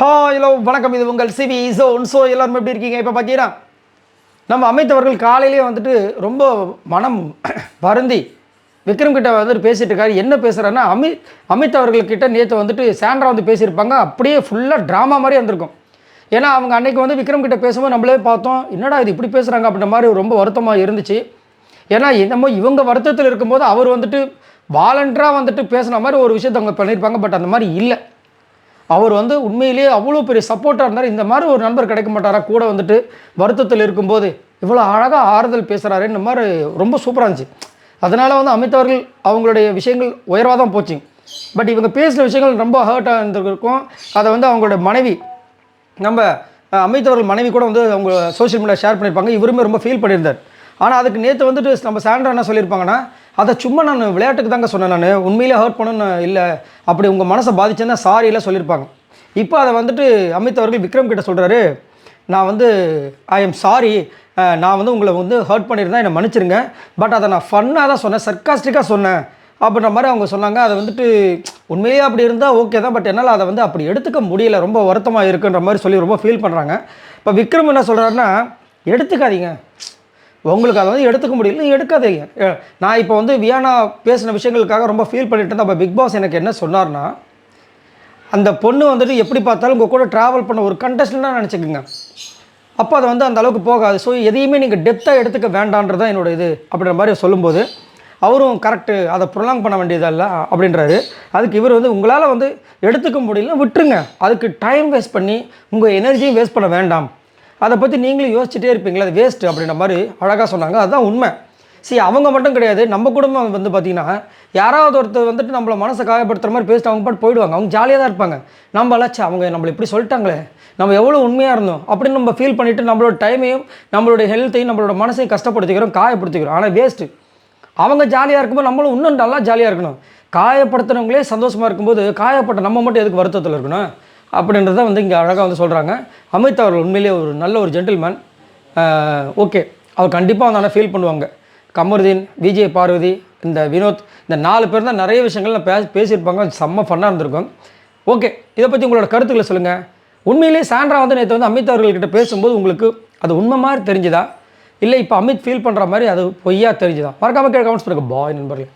Hello வணக்கம், இது உங்கள் சிவி ஜோன். ஸோ எல்லோரும் எப்படி இருக்கீங்க? இப்போ பார்த்தீங்கன்னா நம்ம அமித் அவர்கள் காலையிலேயே வந்துட்டு ரொம்ப மனம் வருந்தி விக்ரம் கிட்ட வந்துட்டு பேசிகிட்டு இருக்காரு. என்ன பேசுகிறாருன்னா, அமித் அவர்கள்கிட்ட நேற்று வந்துட்டு சாண்ட்ரா வந்து பேசியிருப்பாங்க. அப்படியே ஃபுல்லாக ட்ராமா மாதிரி வந்திருக்கும். ஏன்னா அவங்க அன்றைக்கி வந்து விக்ரம் கிட்ட பேசும்போது நம்மளே பார்த்தோம், என்னடா இது இப்படி பேசுகிறாங்க அப்படின்ற மாதிரி ரொம்ப வருத்தமாக இருந்துச்சு. ஏன்னா என்னமோ இவங்க வருத்தத்தில் இருக்கும்போது அவர் வந்துட்டு வாலண்டராக வந்துட்டு பேசுன மாதிரி ஒரு விஷயத்தை அவங்க பண்ணியிருப்பாங்க. பட் அந்த மாதிரி இல்லை. அவர் வந்து உண்மையிலேயே அவ்வளோ பெரிய சப்போர்ட்டாக இருந்தார். இந்த மாதிரி ஒரு நண்பர் கிடைக்க மாட்டாரா கூட வந்துட்டு வருத்தத்தில் இருக்கும்போது இவ்வளோ அழகாக ஆறுதல் பேசுகிறாரு. இந்த மாதிரி ரொம்ப சூப்பராக இருந்துச்சு. அதனால் வந்து அமித் அவர்கள் அவங்களுடைய விஷயங்கள் உயர்வாக தான் போச்சு. பட் இவங்க பேசுகிற விஷயங்கள் ரொம்ப ஹர்ட்டாக இருந்திருக்கும். அதை வந்து அவங்களோட மனைவி, நம்ம அமித் அவர்கள் மனைவி கூட வந்து அவங்க சோஷியல் மீடியா ஷேர் பண்ணியிருப்பாங்க. இவருமே ரொம்ப ஃபீல் பண்ணியிருந்தார். ஆனால் அதுக்கு நேற்று வந்துட்டு நம்ம சாண்ட்ரா என்ன சொல்லியிருப்பாங்கன்னா, அதை சும்மா நான் விளையாட்டுக்கு தாங்க சொன்னேன், நான் உண்மையிலே ஹர்ட் பண்ணணும்னு இல்லை, அப்படி உங்கள் மனசை பாதிச்சேன்னா சாரியில் சொல்லியிருப்பாங்க. இப்போ அதை வந்துட்டு அமித் அவர்கள் விக்ரம் கிட்ட சொல்கிறாரு, நான் வந்து ஐ எம் சாரி, நான் வந்து உங்களை வந்து ஹர்ட் பண்ணியிருந்தேன், என்னை மன்னிச்சிருங்க. பட் அதை நான் ஃபன்னாக தான் சொன்னேன், சர்க்காஸ்டிக்காக சொன்னேன் அப்படின்ற மாதிரி அவங்க சொன்னாங்க. அதை வந்துட்டு உண்மையிலே அப்படி இருந்தால் ஓகே தான், பட் என்னால் அதை வந்து அப்படி எடுத்துக்க முடியல, ரொம்ப வருத்தமாக இருக்குன்ற மாதிரி சொல்லி ரொம்ப ஃபீல் பண்ணுறாங்க. இப்போ விக்ரம் என்ன சொல்கிறாருன்னா, எடுத்துக்காதீங்க, உங்களுக்கு அதை வந்து எடுத்துக்க முடியல, எடுக்காதீங்க. நான் இப்போ வந்து வியானா பேசின விஷயங்களுக்காக ரொம்ப ஃபீல் பண்ணிட்டு இருந்தேன். அப்போ பிக் பாஸ் எனக்கு என்ன சொன்னார்னா, அந்த பொண்ணு வந்துட்டு எப்படி பார்த்தாலும் உங்கள் கூட ட்ராவல் பண்ண ஒரு கண்டஸ்டன்ட்டாக நினச்சிக்கோங்க. அப்போ அதை வந்து அந்த அளவுக்கு போகாது. ஸோ எதையுமே நீங்கள் டெப்த்தாக எடுத்துக்க வேண்டான்றது தான் என்னோட இது அப்படின்ற மாதிரி சொல்லும்போது அவரும் கரெக்டு, அதை ப்ரொலாங் பண்ண வேண்டியதல்ல அப்படின்றாரு. அதுக்கு இவர் வந்து உங்களால் வந்து எடுத்துக்க முடியல, விட்டுருங்க, அதுக்கு டைம் வேஸ்ட் பண்ணி உங்கள் எனர்ஜியும் வேஸ்ட் பண்ண வேண்டாம், அதை பற்றி நீங்களும் யோசிச்சுட்டே இருப்பீங்களா, அது வேஸ்ட்டு அப்படின்ற மாதிரி அழகாக சொன்னாங்க. அதுதான் உண்மை. சரி, அவங்க மட்டும் கிடையாது, நம்ம குடும்பம் வந்து பார்த்திங்கன்னா யாராவது ஒருத்தர் வந்துட்டு நம்மளை மனசை காயப்படுத்துகிற மாதிரி பேசிட்டு அவங்க பாட்டு போயிடுவாங்க. அவங்க ஜாலியாக தான் இருப்பாங்க. நம்ம அலாச்சு அவங்க நம்மளை இப்படி சொல்லிட்டாங்களே, நம்ம எவ்வளோ உண்மையாக இருந்தோம் அப்படின்னு நம்ம ஃபீல் பண்ணிவிட்டு நம்மளோட டைமையும் நம்மளோட ஹெல்த்தையும் நம்மளோட மனசையும் கஷ்டப்படுத்திக்கிறோம், காயப்படுத்திக்கிறோம். ஆனால் வேஸ்ட்டு. அவங்க ஜாலியாக இருக்கும்போது நம்மளும் இன்னும் நல்லா ஜாலியாக இருக்கணும். காயப்படுத்துனவங்களே சந்தோஷமாக இருக்கும்போது காயப்பட்ட நம்ம மட்டும் எதுக்கு வருத்தத்தில் இருக்கணும் அப்படின்றத வந்து இங்கே அழகாக வந்து சொல்கிறாங்க. அமித் அவர்கள் உண்மையிலே ஒரு நல்ல ஒரு ஜென்டில்மேன். ஓகே, அவர் கண்டிப்பாக வந்து ஆனால் ஃபீல் பண்ணுவாங்க. கமருதீன், விஜய் பார்வதி, இந்த வினோத், இந்த 4 பேர் தான் நிறைய விஷயங்கள் பேசியிருப்பாங்க. செம்ம ஃபன்னாக இருந்திருக்கும். ஓகே, இதை பற்றி உங்களோட கருத்துக்களை சொல்லுங்கள். உண்மையிலே சாண்ட்ரா வந்து நேற்று வந்து அமித் அவர்கள்கிட்ட பேசும்போது உங்களுக்கு அது உண்மை மாதிரி தெரிஞ்சுதா, இல்லை இப்போ அமித் ஃபீல் பண்ணுற மாதிரி அது பொய்யா தெரிஞ்சுதா? மறக்காமல் கமெண்ட்ஸ் பண்ணுங்கள். பாய் நண்பர்களே.